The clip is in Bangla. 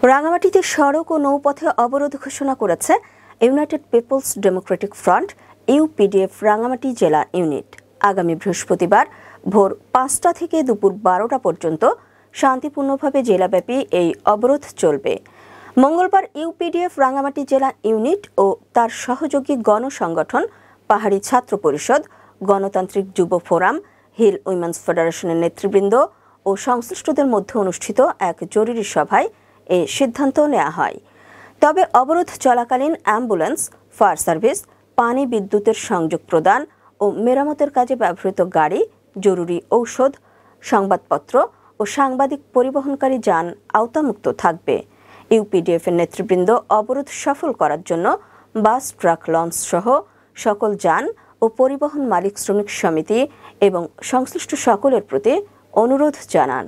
রাঙামাটিতে সড়ক ও নৌপথে অবরোধ ঘোষণা করেছে United People's Democratic Front UPDF Rangamati জেলা ইউনিট। আগামী বৃহস্পতিবার ভোর ৫টা থেকে দুপুর ১২টা পর্যন্ত শান্তিপূর্ণভাবে জেলাব্যাপী এই অবরোধ চলবে। মঙ্গলবার ইউপিডিএফ রাঙামাটি জেলা ইউনিট ও তার সহযোগী গণসংগঠন পাহাড়ি ছাত্র পরিষদ, গণতান্ত্রিক যুব ফোরাম, হিল উইমেন্স ফেডারেশনের নেতৃবৃন্দ ও সংশ্লিষ্টদের মধ্যে অনুষ্ঠিত এক জরুরি সভায় এই সিদ্ধান্ত নেওয়া হয়। তবে অবরোধ চলাকালীন অ্যাম্বুলেন্স, ফায়ার সার্ভিস, পানি, বিদ্যুতের সংযোগ প্রদান ও মেরামতের কাজে ব্যবহৃত গাড়ি, জরুরি ঔষধ, সংবাদপত্র ও সাংবাদিক পরিবহনকারী যান আওতামুক্ত থাকবে। ইউপিডিএফ এর নেতৃবৃন্দ অবরোধ সফল করার জন্য বাস, ট্রাক, লঞ্চ সহ সকল যান ও পরিবহন মালিক শ্রমিক সমিতি এবং সংশ্লিষ্ট সকলের প্রতি অনুরোধ জানান।